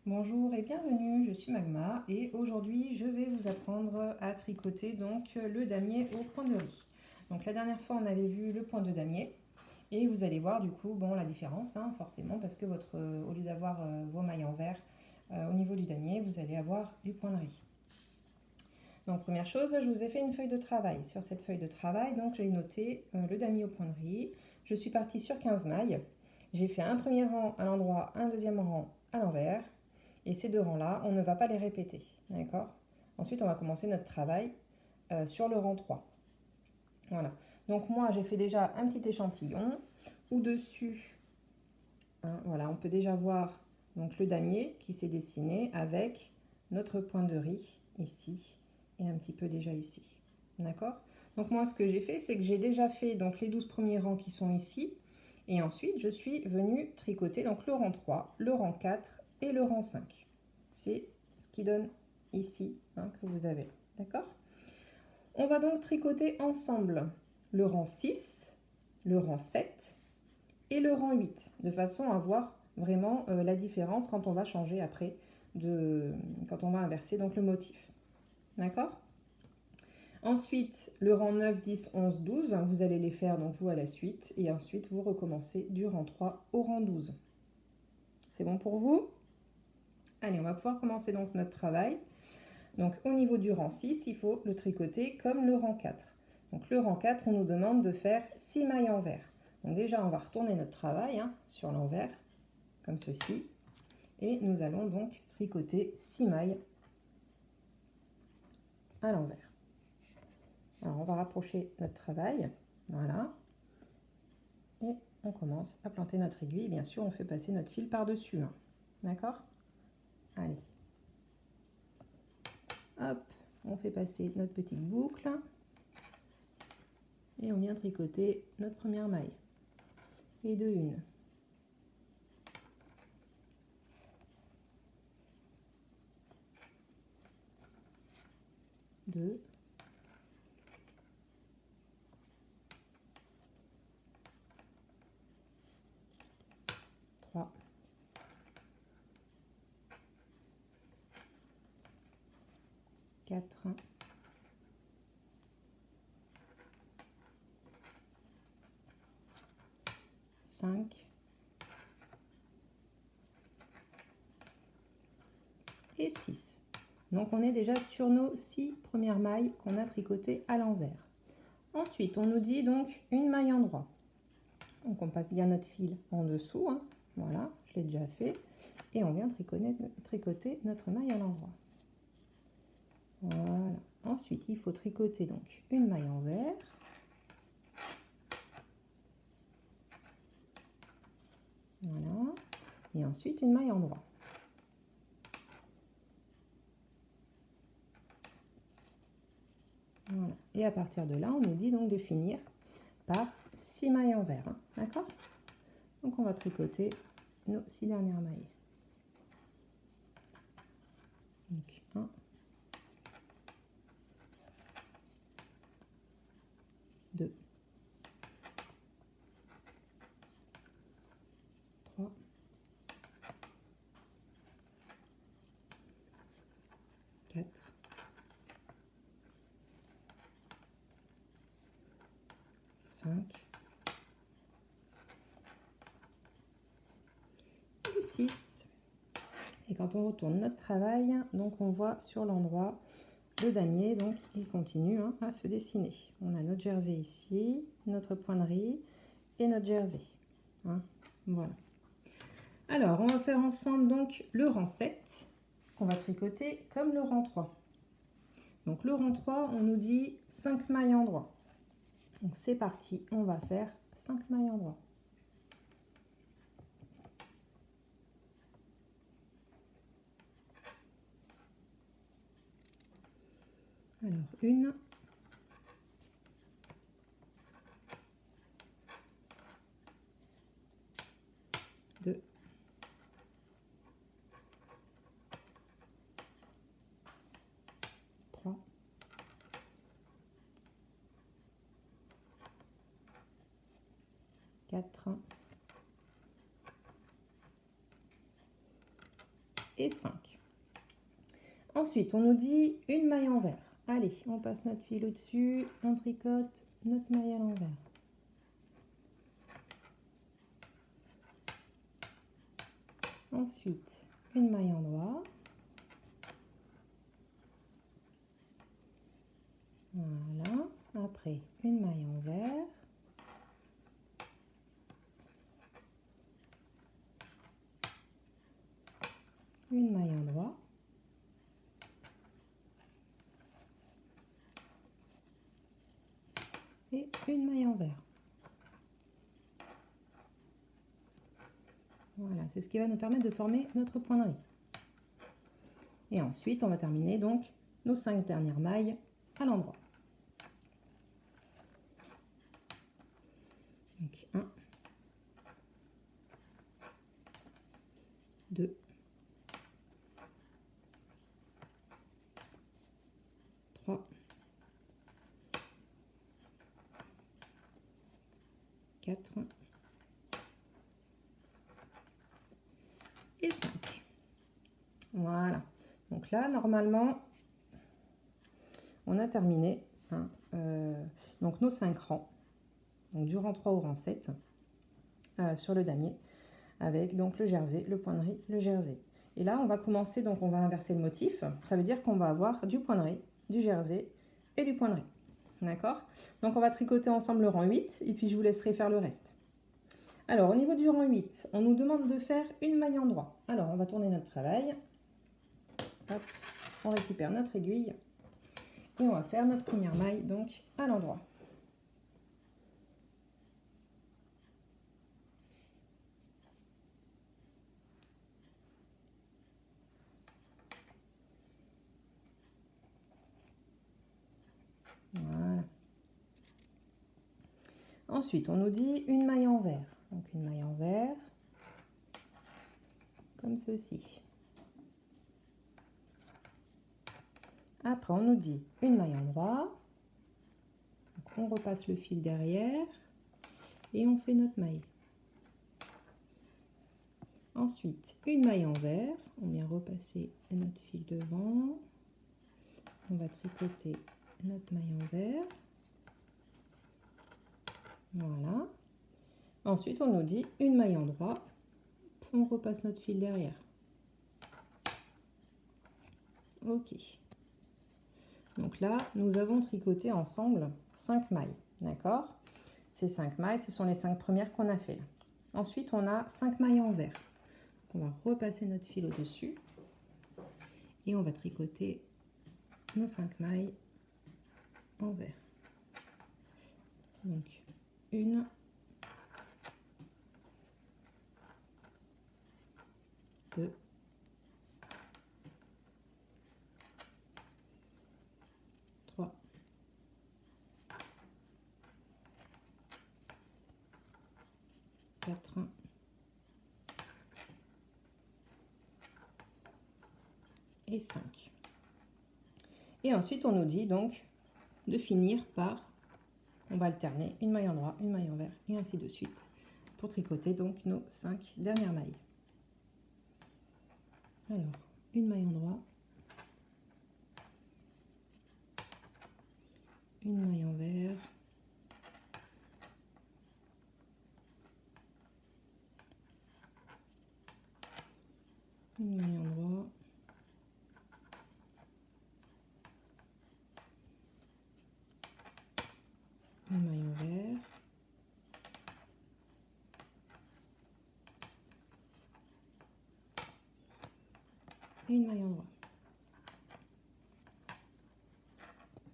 Bonjour et bienvenue, je suis Magma et aujourd'hui je vais vous apprendre à tricoter donc le damier au point de riz. Donc la dernière fois on avait vu le point de damier et vous allez voir du coup la différence forcément parce que au lieu d'avoir vos mailles en vert au niveau du damier vous allez avoir du point de riz. Donc première chose, je vous ai fait une feuille de travail. Sur cette feuille de travail donc j'ai noté le damier au point de riz. Je suis partie sur 15 mailles. J'ai fait un premier rang à l'endroit, un deuxième rang à l'envers. Et ces deux rangs-là, on ne va pas les répéter, d'accord? Ensuite, on va commencer notre travail sur le rang 3. Voilà. Donc moi, j'ai fait déjà un petit échantillon où dessus, voilà, on peut déjà voir donc, le damier qui s'est dessiné avec notre point de riz ici et un petit peu déjà ici, d'accord? Donc moi, ce que j'ai fait, c'est que j'ai déjà fait donc, les 12 premiers rangs qui sont ici. Et ensuite, je suis venue tricoter donc, le rang 3, le rang 4 et le rang 5. C'est ce qui donne ici que vous avez. D'accord? On va donc tricoter ensemble le rang 6, le rang 7 et le rang 8, de façon à voir vraiment la différence quand on va changer après, quand on va inverser donc le motif. D'accord? Ensuite, le rang 9, 10, 11, 12, vous allez les faire donc vous à la suite. Et ensuite, vous recommencez du rang 3 au rang 12. C'est bon pour vous? Allez, on va pouvoir commencer donc notre travail. Donc au niveau du rang 6, il faut le tricoter comme le rang 4. Donc le rang 4, on nous demande de faire 6 mailles envers. Donc déjà, on va retourner notre travail sur l'envers, comme ceci. Et nous allons donc tricoter 6 mailles à l'envers. Alors on va rapprocher notre travail, voilà. Et on commence à planter notre aiguille. Bien sûr, on fait passer notre fil par-dessus. D'accord? Allez. Hop, on fait passer notre petite boucle. Et on vient tricoter notre première maille. Et de une. Deux. 3, 4, 5 et 6. Donc on est déjà sur nos 6 premières mailles qu'on a tricotées à l'envers. Ensuite, on nous dit donc une maille en droit. Donc on passe bien notre fil en dessous, voilà, je l'ai déjà fait. Et on vient tricoter notre maille à l'endroit. Voilà. Ensuite, il faut tricoter donc une maille envers. Voilà. Et ensuite, une maille en droit. Voilà. Et à partir de là, on nous dit donc de finir par 6 mailles envers. D'accord? Donc, on va tricoter nos 6 dernières mailles. Donc, 1, 2, 3, 4, 5 et 6. Et quand on retourne notre travail, donc on voit sur l'endroit le damier, donc il continue à se dessiner. On a notre jersey ici, notre point de riz et notre jersey. Voilà. Alors, on va faire ensemble donc le rang 7 qu'on va tricoter comme le rang 3. Donc le rang 3, on nous dit 5 mailles en droit. Donc c'est parti, on va faire 5 mailles en droit. Alors, 1, 2, 3, 4, et 5. Ensuite, on nous dit une maille envers. Allez, on passe notre fil au-dessus, on tricote notre maille à l'envers. Ensuite, une maille endroit. Voilà. Après, une maille envers. Une maille endroit. Et une maille envers. Voilà, c'est ce qui va nous permettre de former notre point de riz. Et ensuite, on va terminer donc nos 5 dernières mailles à l'endroit. Donc 1, 2, 3, 4 et 5. Voilà. Donc là, normalement, on a terminé donc nos 5 rangs. Donc du rang 3 au rang 7 sur le damier avec donc le jersey, le point de riz, le jersey. Et là, on va commencer, donc on va inverser le motif. Ça veut dire qu'on va avoir du point de riz, du jersey et du point de riz. D'accord? Donc on va tricoter ensemble le rang 8 et puis je vous laisserai faire le reste. Alors au niveau du rang 8, on nous demande de faire une maille endroit. Alors on va tourner notre travail. Hop, on récupère notre aiguille et on va faire notre première maille donc à l'endroit. Voilà. Ensuite, on nous dit une maille envers. Donc une maille envers, comme ceci. Après, on nous dit une maille endroit. Donc, on repasse le fil derrière et on fait notre maille. Ensuite, une maille envers. On vient repasser notre fil devant. On va tricoter notre maille envers. Voilà. Ensuite, on nous dit une maille endroit. On repasse notre fil derrière. Ok. Donc là, nous avons tricoté ensemble 5 mailles. D'accord? Ces 5 mailles, ce sont les 5 premières qu'on a fait là. Ensuite, on a 5 mailles envers. On va repasser notre fil au-dessus. Et on va tricoter nos 5 mailles envers. Donc, une, deux, trois, quatre, et 5. Et ensuite, on nous dit donc de finir par, on va alterner une maille endroit, une maille envers, et ainsi de suite, pour tricoter donc nos 5 dernières mailles. Alors, une maille endroit, une maille envers, une maille endroit, une maille envers, et une maille endroit.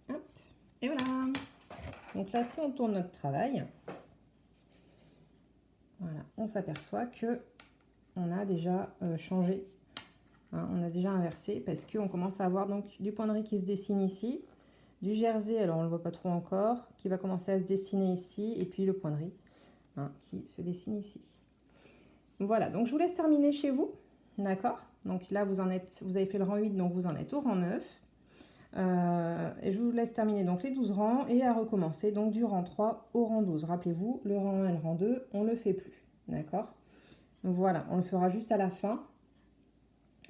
Hop, et voilà. Donc là, si on tourne notre travail, voilà, on s'aperçoit que on a déjà changé, hein, on a déjà inversé parce qu'on commence à avoir donc du point de riz qui se dessine ici, du jersey, alors on ne le voit pas trop encore, qui va commencer à se dessiner ici, et puis le point de riz hein, qui se dessine ici. Voilà, donc je vous laisse terminer chez vous, d'accord? Donc là, vous avez fait le rang 8, donc vous en êtes au rang 9. Et je vous laisse terminer donc les 12 rangs et à recommencer donc du rang 3 au rang 12. Rappelez-vous, le rang 1 et le rang 2, on ne le fait plus, d'accord? Voilà, on le fera juste à la fin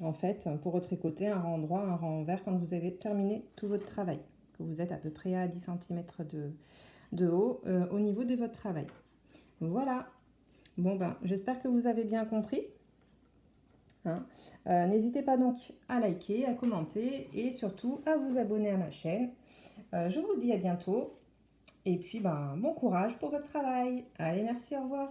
en fait, pour retricoter un rang droit, un rang envers quand vous avez terminé tout votre travail. Que vous êtes à peu près à 10 cm de haut au niveau de votre travail. Voilà. Bon ben, j'espère que vous avez bien compris. Hein. N'hésitez pas donc à liker, à commenter et surtout à vous abonner à ma chaîne. Je vous dis à bientôt et puis ben, bon courage pour votre travail. Allez, merci, au revoir.